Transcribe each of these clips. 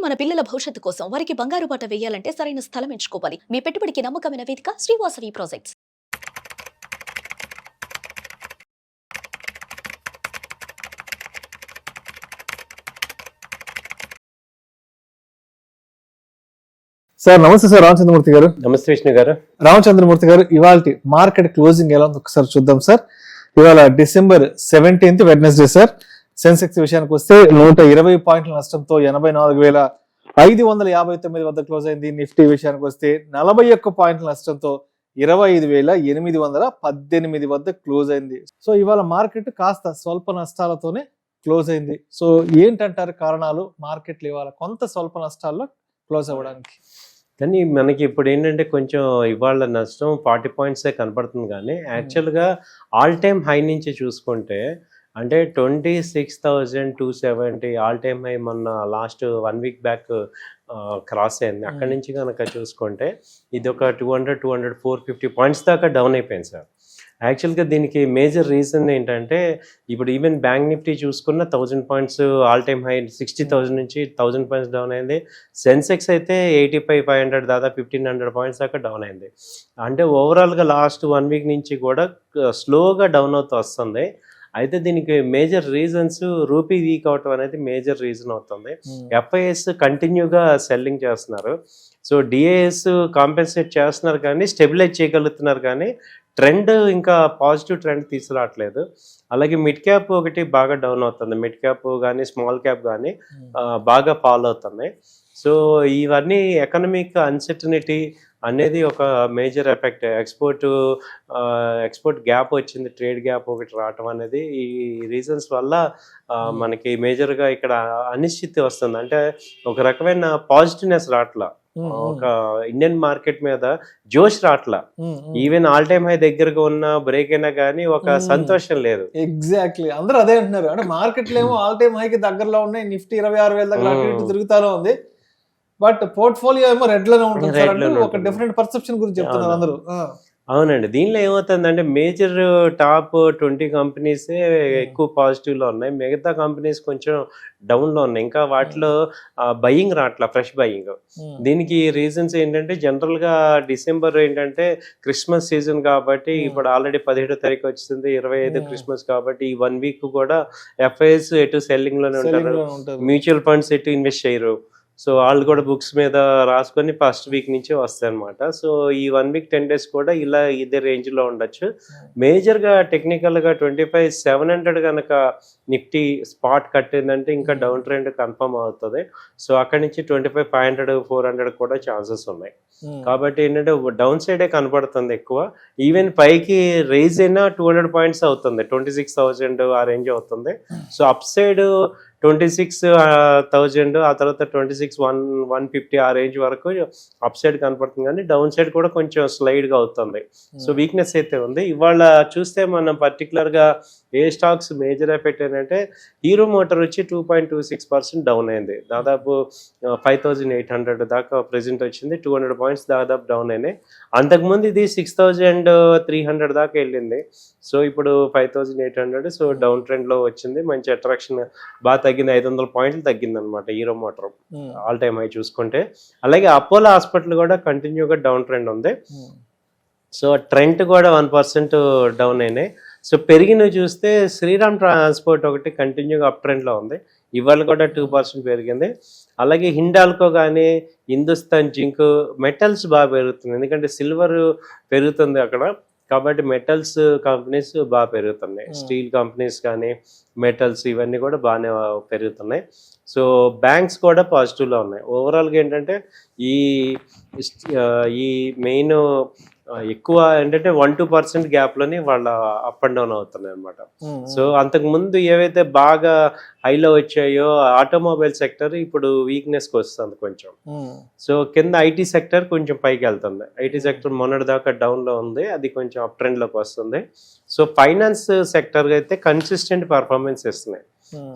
మన పిల్లల భవిష్యత్తు కోసం వారికి బంగారు బాట వేయాలంటే సరైన స్థలం ఎంచుకోవాలి. మీ పెట్టుబడికి నమ్మకమైన వేదిక శ్రీవాసవి ప్రాజెక్ట్స్. సార్ నమస్తే సార్, రామచంద్రమూర్తి గారు. నమస్తే విష్ణు గారు. రామచంద్రమూర్తి గారు, ఇవాళ మార్కెట్ క్లోజింగ్ ఎలా ఉంది ఒకసారి చూద్దాం సార్. ఇవాళ December 17th Wednesday sir. Sensex విషయానికి వస్తే 120 పాయింట్ల నష్టంతో 84,559 వద్ద క్లోజ్ అయింది. నిఫ్టీ విషయానికి వస్తే 41 పాయింట్ల నష్టంతో 25,818 వద్ద క్లోజ్ అయింది. సో ఇవాళ మార్కెట్ కాస్త స్వల్ప నష్టాలతోనే క్లోజ్ అయింది. సో ఏంటంటారు కారణాలు మార్కెట్లు ఇవాళ కొంత స్వల్ప నష్టాల్లో క్లోజ్ అవ్వడానికి? కానీ మనకి ఇప్పుడు ఏంటంటే కొంచెం ఇవాళ నష్టం 40 పాయింట్సే కనపడుతుంది. కానీ యాక్చువల్గా ఆల్ టైమ్ హై నుంచి చూసుకుంటే అంటే 26,270 ఆల్ టైమ్ హై మొన్న లాస్ట్ 1 వీక్ బ్యాక్ క్రాస్ అయింది. అక్కడి నుంచి కనుక చూసుకుంటే ఇది ఒక 200, 450 పాయింట్స్ దాకా డౌన్ అయిపోయింది సార్. యాక్చువల్గా దీనికి మేజర్ రీజన్ ఏంటంటే ఇప్పుడు ఈవెన్ బ్యాంక్ నిఫ్టీ చూసుకున్న 1000 పాయింట్స్ ఆల్ టైమ్ హై 60,000 నుంచి 1000 పాయింట్స్ డౌన్ అయింది. సెన్సెక్స్ అయితే 85,500 దాదాపు 1,500 పాయింట్స్ దాకా డౌన్ అయింది. అంటే ఓవరాల్గా లాస్ట్ 1 వీక్ నుంచి కూడా స్లోగా డౌన్ అవుతూ వస్తుంది. అయితే దీనికి మేజర్ రీజన్స్ రూపీ వీక్ అవటం అనేది మేజర్ రీజన్ అవుతుంది. ఎఫ్ఐఎస్ కంటిన్యూగా సెల్లింగ్ చేస్తున్నారు. సో డిఏఎస్ కాంపెన్సేట్ చేస్తున్నారు కానీ స్టెబిలైజ్ చేయగలుగుతున్నారు కానీ ట్రెండ్ ఇంకా పాజిటివ్ ట్రెండ్ తీసుకురావట్లేదు. అలాగే మిడ్ క్యాప్ ఒకటి బాగా డౌన్ అవుతుంది. మిడ్ క్యాప్ కానీ స్మాల్ క్యాప్ కానీ బాగా ఫాలో అవుతున్నాయి. సో ఇవన్నీ ఎకనమిక్ అన్సర్టనిటీ అనేది ఒక మేజర్ ఎఫెక్ట్. ఎక్స్పోర్ట్ గ్యాప్ వచ్చింది, ట్రేడ్ గ్యాప్ ఒకటి రావటం అనేది ఈ రీజన్స్ వల్ల మనకి మేజర్గా ఇక్కడ అనిశ్చితి వస్తుంది. అంటే ఒక రకమైన పాజిటివ్నెస్ రావట్లా, ఒక ఇండియన్ మార్కెట్ మీద జోష్ రాట్లా. ఈవెన్ ఆల్ టైమ్ హై దగ్గరగా ఉన్న బ్రేక్ అయినా కానీ ఒక సంతోషం లేదు. ఎగ్జాక్ట్లీ అందరూ అదే అంటున్నారు. అంటే మార్కెట్లో ఏమో ఆల్ టైమ్ హైకి దగ్గరలో ఉన్నాయి, నిఫ్టీ 26,000 దగ్గర తిరుగుతానే ఉంది. బట్ పోర్ట్ఫోలియో ఏమో రెడ్ లోనే ఉంటుంది. ఒక డిఫరెంట్ పర్సెప్షన్ గురించి చెప్తున్నారు అందరూ. అవునండి. దీనిలో ఏమవుతుందంటే మేజర్ టాప్ 20 కంపెనీసే ఎక్కువ పాజిటివ్లో ఉన్నాయి, మిగతా కంపెనీస్ కొంచెం డౌన్లో ఉన్నాయి. ఇంకా వాటిలో బయింగ్ రావట్లా, ఫ్రెష్ బయింగ్. దీనికి రీజన్స్ ఏంటంటే జనరల్గా డిసెంబర్ ఏంటంటే క్రిస్మస్ సీజన్ కాబట్టి ఇప్పుడు ఆల్రెడీ 17వ తారీఖు వచ్చింది, 25 క్రిస్మస్ కాబట్టి ఈ 1 వీక్ కూడా ఎఫ్ఐఎస్ ఎటు సెల్లింగ్లోనే ఉంటారు, మ్యూచువల్ ఫండ్స్ ఎటు ఇన్వెస్ట్ చేయరు. సో వాళ్ళు కూడా బుక్స్ మీద రాసుకొని ఫస్ట్ వీక్ నుంచి వస్తాయి అనమాట. సో ఈ 1 వీక్ 10 days కూడా ఇలా ఇదే రేంజ్లో ఉండొచ్చు. మేజర్గా టెక్నికల్గా 25,700 కనుక నిఫ్టీ స్పాట్ కట్టిందంటే ఇంకా డౌన్ ట్రెండ్ కన్ఫర్మ్ అవుతుంది. సో అక్కడి నుంచి 25,500, 400 కూడా ఛాన్సెస్ ఉన్నాయి. కాబట్టి ఏంటంటే డౌన్ సైడే కనపడుతుంది ఎక్కువ. ఈవెన్ పైకి రేజ్ అయినా 200 పాయింట్స్ అవుతుంది, 26,000 ఆ రేంజ్ అవుతుంది. సో అప్ సైడ్ 26,000 ఆ తర్వాత 26,150 ఆ రేంజ్ వరకు అప్ సైడ్ కనపడుతుంది. కానీ డౌన్ సైడ్ కూడా కొంచెం స్లైడ్గా అవుతుంది. సో వీక్నెస్ అయితే ఉంది. ఇవాళ చూస్తే మనం పర్టికులర్గా ఏ స్టాక్స్ మేజర్ ఎఫెక్ట్ ఏంటంటే హీరో మోటార్ వచ్చి 2.26% డౌన్ అయింది. దాదాపు 5,800 దాకా ప్రెజెంట్ వచ్చింది, 200 పాయింట్స్ దాదాపు డౌన్ అయినాయి. అంతకుముందు ఇది 6,300 దాకా వెళ్ళింది. సో ఇప్పుడు 5,800. సో డౌన్ ట్రెండ్లో వచ్చింది, మంచి అట్రాక్షన్ బాగా తగ్గింది, 500 పాయింట్లు తగ్గింది అనమాట hero motor all time high చూసుకుంటే. అలాగే అపోలో హాస్పిటల్ కూడా కంటిన్యూగా డౌన్ ట్రెండ్ ఉంది. సో ట్రెండ్ కూడా 1% డౌన్ అయినాయి. సో పెరిగినవి చూస్తే శ్రీరామ్ ట్రాన్స్పోర్ట్ ఒకటి కంటిన్యూగా అప్ ట్రెండ్లో ఉంది, ఇవాళ కూడా 2% పెరిగింది. అలాగే హిండాల్కో కానీ హిందుస్థాన్ జింక్ మెటల్స్ బాగా పెరుగుతుంది, ఎందుకంటే సిల్వర్ పెరుగుతుంది అక్కడ కాబట్టి మెటల్స్ కంపెనీస్ బాగా పెరుగుతున్నాయి. స్టీల్ కంపెనీస్ కానీ మెటల్స్ ఇవన్నీ కూడా బాగానే పెరుగుతున్నాయి. సో బ్యాంక్స్ కూడా పాజిటివ్లో ఉన్నాయి. ఓవరాల్గా ఏంటంటే ఈ మెయిన్ ఎక్కువ ఏంటంటే 1-2% గ్యాప్లోని వాళ్ళ అప్ అండ్ డౌన్ అవుతున్నాయి అనమాట. సో అంతకుముందు ఏవైతే బాగా హైలో వచ్చాయో ఆటోమొబైల్ సెక్టర్ ఇప్పుడు వీక్నెస్కి వస్తుంది కొంచెం. సో కింద ఐటీ సెక్టర్ కొంచెం పైకి వెళ్తుంది. ఐటీ సెక్టర్ మొన్నటి దాకా డౌన్లో ఉంది, అది కొంచెం అప్ ట్రెండ్లోకి వస్తుంది. సో ఫైనాన్స్ సెక్టర్ అయితే కన్సిస్టెంట్ పర్ఫార్మెన్స్ ఇస్తున్నాయి.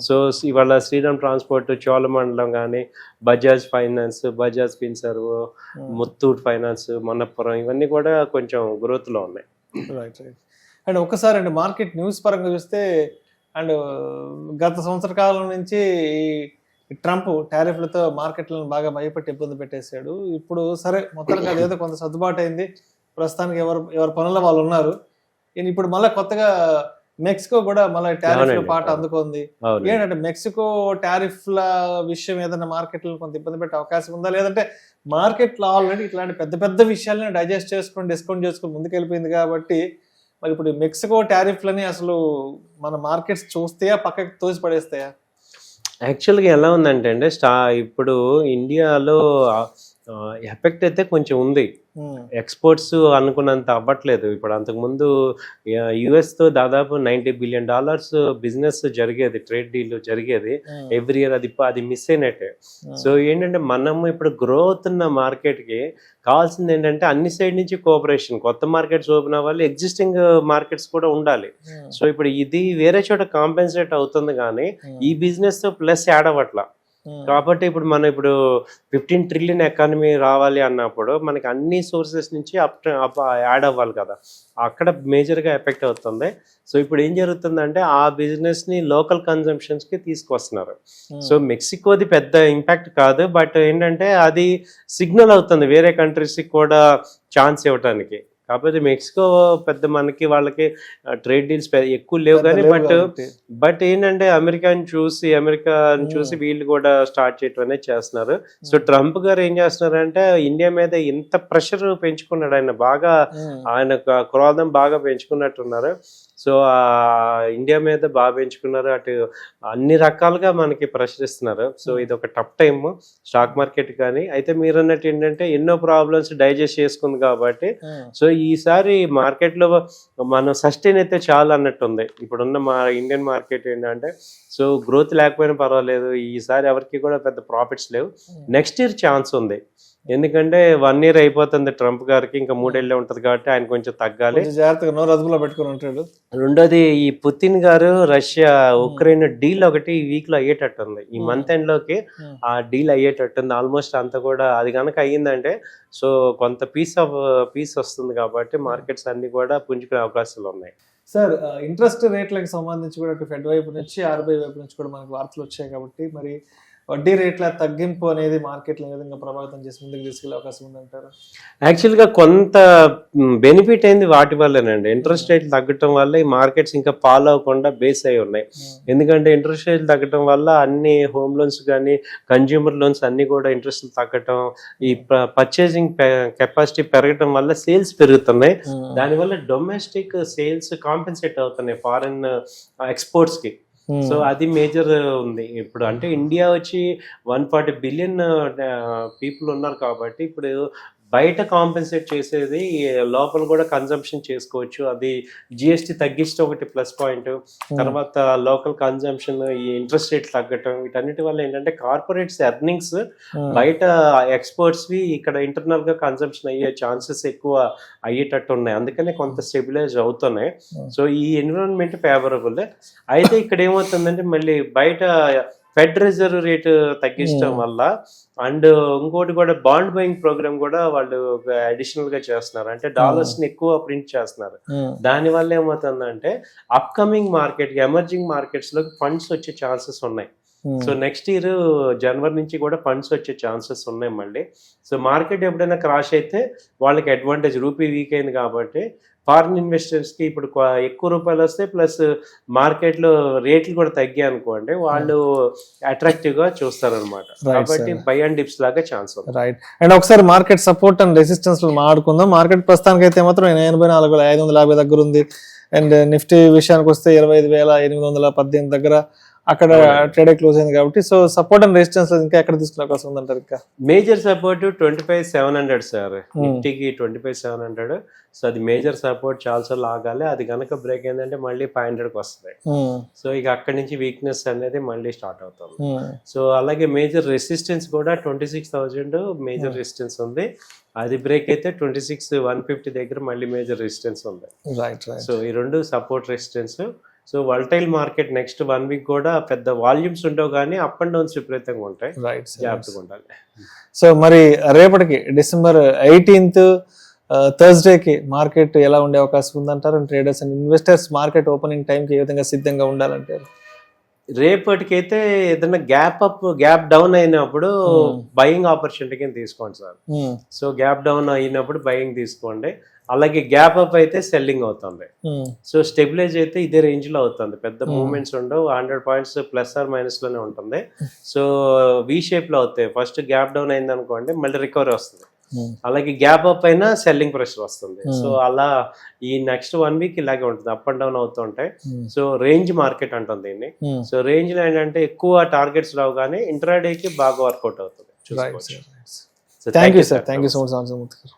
సో ఇవాళ శ్రీరామ్ ట్రాన్స్పోర్ట్, చోళమండలం కానీ బజాజ్ ఫైనాన్స్, బజాజ్ ఫిన్సర్వ్, ముత్తూట్ ఫైనాన్స్, మన్నపురం ఇవన్నీ కూడా కొంచెం గ్రోత్లో ఉన్నాయి. Right right. అండ్ ఒకసారి అండి మార్కెట్ న్యూస్ పరంగా చూస్తే అండ్ గత సంవత్సర కాలం నుంచి ఈ ట్రంప్ టారిఫ్లతో మార్కెట్లను బాగా భయపెట్టి ఇబ్బంది పెట్టేశాడు. ఇప్పుడు సరే మొత్తానికి అదేదో కొంత సర్దుబాటు అయింది, ప్రస్తుతానికి ఎవరి పనుల్లో వాళ్ళు ఉన్నారు. ఇప్పుడు మళ్ళీ కొత్తగా మెక్సికో కూడా మళ్ళీ టారిఫ్ల పాట అందుకుంది. ఏంటంటే మెక్సికో టారిఫ్ల విషయం ఏదైనా మార్కెట్లను కొంత ఇబ్బంది పెట్టే అవకాశం ఉందా, లేదంటే మార్కెట్లో ఆల్రెడీ ఇట్లాంటి పెద్ద పెద్ద విషయాలని డైజెస్ట్ చేసుకొని డిస్కౌంట్ చేసుకొని ముందుకెళ్ళిపోయింది కాబట్టి మరి ఇప్పుడు మెక్సికో టారిఫ్లని అసలు మన మార్కెట్స్ చూస్తాయా, పక్కకి తోసి పడేస్తాయా? యాక్చువల్గా ఎలా ఉందంటే అండి, ఇప్పుడు ఇండియాలో ఎఫెక్ట్ అయితే కొంచెం ఉంది. ఎక్స్పోర్ట్స్ అనుకున్నంత అవ్వట్లేదు. ఇప్పుడు అంతకుముందు యుఎస్తో దాదాపు $90 బిలియన్ బిజినెస్ జరిగేది, ట్రేడ్ డీల్ జరిగేది ఎవ్రీ ఇయర్. అది మిస్ అయినట్టే. సో ఏంటంటే మనము ఇప్పుడు గ్రో అవుతున్న మార్కెట్కి కావాల్సింది ఏంటంటే అన్ని సైడ్ నుంచి కోఆపరేషన్. కొత్త మార్కెట్స్ ఓపెన్ అవ్వాలి, ఎగ్జిస్టింగ్ మార్కెట్స్ కూడా ఉండాలి. సో ఇప్పుడు ఇది వేరే చోట కాంపెన్సేట్ అవుతుంది కానీ ఈ బిజినెస్ తో ప్లస్ యాడ్ అవ్వట్లా. కాబట్టి ఇప్పుడు మనం 15 ట్రిలియన్ ఎకానమీ రావాలి అన్నప్పుడు మనకి అన్ని సోర్సెస్ నుంచి యాడ్ అవ్వాలి కదా, అక్కడ మేజర్గా ఎఫెక్ట్ అవుతుంది. సో ఇప్పుడు ఏం జరుగుతుందంటే ఆ బిజినెస్ ని లోకల్ కన్జంప్షన్స్ కి తీసుకొస్తున్నారు. సో మెక్సికోది పెద్ద ఇంపాక్ట్ కాదు, బట్ ఏంటంటే అది సిగ్నల్ అవుతుంది వేరే కంట్రీస్కి కూడా ఛాన్స్ ఇవ్వడానికి. కాకపోతే మెక్సికో పెద్ద మనకి వాళ్ళకి ట్రేడ్ డీల్స్ ఎక్కువ లేవు కానీ బట్ ఏంటంటే అమెరికాని చూసి వీళ్ళు కూడా స్టార్ట్ చేయటం అనేది చేస్తున్నారు. సో ట్రంప్ గారు ఏం చేస్తున్నారంటే ఇండియా మీద ఇంత ప్రెషర్ పెంచుకున్నాడు, ఆయన క్రోధం బాగా పెంచుకున్నట్టున్నారు. సో ఇండియా మీద బాగా పెంచుకున్నారు, అటు అన్ని రకాలుగా మనకి ప్రెషర్ ఇస్తున్నారు. సో ఇది ఒక టఫ్ టైమ్ స్టాక్ మార్కెట్ కానీ. అయితే మీరు అన్నట్టు ఏంటంటే ఎన్నో ప్రాబ్లమ్స్ డైజెస్ట్ చేసుకుంది కాబట్టి సో ఈసారి మార్కెట్లో మనం సస్టైన్ అయితే చాలా అన్నట్టు ఉంది. ఇప్పుడున్న మా ఇండియన్ మార్కెట్ ఏంటంటే సో గ్రోత్ లేకపోయినా పర్వాలేదు, ఈసారి ఎవరికి కూడా పెద్ద ప్రాఫిట్స్ లేవు. నెక్స్ట్ ఇయర్ ఛాన్స్ ఉంది, ఎందుకంటే 1 year అయిపోతుంది ట్రంప్ గారికి, ఇంకా 3 ఏళ్ళే ఉంటది కాబట్టి ఆయన కొంచెం తగ్గాలి, జాగ్రత్తగా నోరు అదుపులో పెట్టుకుని ఉంటాడు. రెండోది ఈ పుతిన్ గారు రష్యా ఉక్రెయిన్ డీల్ ఒకటి ఈ వీక్ లో అయ్యేటట్టుంది, ఈ మంత్ ఎండ్ లోకి ఆ డీల్ అయ్యేటట్టుంది ఆల్మోస్ట్ అంతా కూడా. అది కనుక అయ్యిందంటే సో కొంత పీస్ వస్తుంది కాబట్టి మార్కెట్స్ అన్ని కూడా పుంజుకునే అవకాశాలు ఉన్నాయి. సార్ ఇంట్రెస్ట్ రేట్లకు సంబంధించి కూడా ఫెడ్ వైపు నుంచి ఆర్బీఐ వైపు నుంచి కూడా మనకు వార్తలు వచ్చాయి కాబట్టి మరి వడ్డీ రేట్ల తగ్గింపు అనేది మార్కెట్లో ఏ విధంగా ప్రభావితం చేసి ముందుకు తీసుకెళ్లే అవకాశం ఉందంటారు? యాక్చువల్గా కొంత బెనిఫిట్ అయింది వాటి వల్లేనండి. ఇంట్రెస్ట్ రేట్లు తగ్గటం వల్ల ఈ మార్కెట్స్ ఇంకా ఫాలో అవ్వకుండా బేస్ అయి ఉన్నాయి. ఎందుకంటే ఇంట్రెస్ట్ రేట్లు తగ్గటం వల్ల అన్ని హోమ్ లోన్స్ కానీ కన్జ్యూమర్ లోన్స్ అన్ని కూడా ఇంట్రెస్ట్ తగ్గటం, ఈ పర్చేసింగ్ కెపాసిటీ పెరగటం వల్ల సేల్స్ పెరుగుతున్నాయి. దానివల్ల డొమెస్టిక్ సేల్స్ కాంపెన్సేట్ అవుతున్నాయి ఫారెన్ ఎక్స్పోర్ట్స్ కి. సో అది మేజర్ ఉంది ఇప్పుడు. అంటే ఇండియా వచ్చి 140 బిలియన్ పీపుల్ ఉన్నారు కాబట్టి ఇప్పుడు బయట కాంపెన్సేట్ చేసేది లోపల కూడా కన్జంప్షన్ చేసుకోవచ్చు. అది జిఎస్టీ తగ్గించడం ఒకటి ప్లస్ పాయింట్. తర్వాత లోకల్ కన్జంప్షన్, ఈ ఇంట్రెస్ట్ రేట్ తగ్గటం, వీటన్నిటి వల్ల ఏంటంటే కార్పొరేట్స్ ఎర్నింగ్స్ బయట ఎక్స్పోర్ట్స్వి ఇక్కడ ఇంటర్నల్ గా కన్జంప్షన్ అయ్యే ఛాన్సెస్ ఎక్కువ అయ్యేటట్టు ఉన్నాయి. అందుకనే కొంత స్టెబిలైజ్ అవుతున్నాయి. సో ఈ ఎన్విరాన్మెంట్ ఫేవరబుల్. అయితే ఇక్కడ ఏమవుతుందంటే మళ్ళీ బయట ఫెడ్ రిజర్వ్ రేటు తగ్గించడం వల్ల అండ్ ఇంకోటి కూడా బాండ్ బయింగ్ ప్రోగ్రామ్ కూడా వాళ్ళు అడిషనల్ గా చేస్తున్నారు, అంటే డాలర్స్ ని ఎక్కువ ప్రింట్ చేస్తున్నారు. దాని వల్ల ఏమవుతుందంటే అప్కమింగ్ మార్కెట్ ఎమర్జింగ్ మార్కెట్స్ లో ఫండ్స్ వచ్చే ఛాన్సెస్ ఉన్నాయి. సో నెక్స్ట్ ఇయర్ జనవరి నుంచి కూడా ఫండ్స్ వచ్చే ఛాన్సెస్ ఉన్నాయి మళ్ళీ. సో మార్కెట్ ఎప్పుడైనా క్రాష్ అయితే వాళ్ళకి అడ్వాంటేజ్, రూపీ వీక్ అయింది కాబట్టి ఫారిన్ ఇన్వెస్టర్స్ కి ఇప్పుడు ఎక్కువ రూపాయలు వస్తాయి, ప్లస్ మార్కెట్ లో రేట్లు కూడా తగ్గాయి అనుకోండి, వాళ్ళు అట్రాక్టివ్ గా చూస్తారు అనమాట. కాబట్టి బై అండ్ డిప్స్ లాగా ఛాన్స్ ఉంది. రైట్. అండ్ ఒకసారి మార్కెట్ సపోర్ట్ అండ్ రెసిస్టెన్స్ లో మాట్లాడుకుందాం. మార్కెట్ ప్రస్తుతానికి అయితే మాత్రం 84,550 దగ్గర ఉంది. అండ్ నిఫ్టీ విషయానికి వస్తే 25,818 దగ్గర అక్కడ ట్రేడ్ క్లోజ్ అయింది కాబట్టి సో సపోర్ట్ అండ్ రెసిస్టెన్స్ ఇంకా ఎక్కడ తీసుకునే అవకాశం ఉందంటారు? ఇంకా మేజర్ సపోర్ట్ 25,700 సార్, నిఫ్టీకి 25,700. సో అది మేజర్ సపోర్ట్, చాలాసార్లు ఆగాలి. అది కనుక బ్రేక్ అయిందంటే మళ్ళీ 500కి వస్తుంది. సో ఇక అక్కడి నుంచి వీక్నెస్ అనేది మళ్ళీ స్టార్ట్ అవుతుంది. సో అలాగే మేజర్ రెసిస్టెన్స్ కూడా 26,000 మేజర్ రెసిస్టెన్స్ ఉంది. అది బ్రేక్ అయితే 26,150 దగ్గర మళ్ళీ మేజర్ రెసిస్టెన్స్ ఉంది. సో ఈ రెండు support resistance. So volatile market next 1 week కూడా పెద్ద వాల్యూమ్స్ ఉండవు కానీ అప్ అండ్ డౌన్స్ విపరీతంగా ఉంటాయి, జాగ్రత్తగా ఉండాలి. సో మరి రేపటికి December 18th థర్స్డేకి మార్కెట్ ఎలా ఉండే అవకాశం ఉందంటారు? Traders and investors market opening టైంకి ఏ విధంగా సిద్ధంగా ఉండాలంటారు? రేపటికైతే ఏదైనా గ్యాప్ డౌన్ అయినప్పుడు బయింగ్ ఆపర్చునిటీ కింద తీసుకోండి సార్. సో గ్యాప్ డౌన్ అయినప్పుడు బయింగ్ తీసుకోండి. అలాగే గ్యాప్ అప్ అయితే సెల్లింగ్ అవుతుంది. సో స్టెబిలైజ్ అయితే ఇదే రేంజ్ లో అవుతుంది, పెద్ద మూవ్మెంట్స్ ఉండవు, 100 పాయింట్స్ ప్లస్ ఆర్ మైనస్ లోనే ఉంటుంది. సో వి షేప్ లో అవుతాయి. ఫస్ట్ గ్యాప్ డౌన్ అయింది అనుకోండి, మళ్ళీ రికవరీ వస్తుంది. అలాగే గ్యాప్ అప్ అయినా సెల్లింగ్ ప్రెషర్ వస్తుంది. సో అలా ఈ నెక్స్ట్ 1 వీక్ ఇలాగే ఉంటుంది, అప్ అండ్ డౌన్ అవుతూ ఉంటాయి. సో రేంజ్ మార్కెట్ అంటుంది దీన్ని. సో రేంజ్ లో ఏంటంటే ఎక్కువ టార్గెట్స్ రావు, కానీ ఇంట్రాడేకి బాగా వర్కౌట్ అవుతుంది. Thank you sir, thank you so much.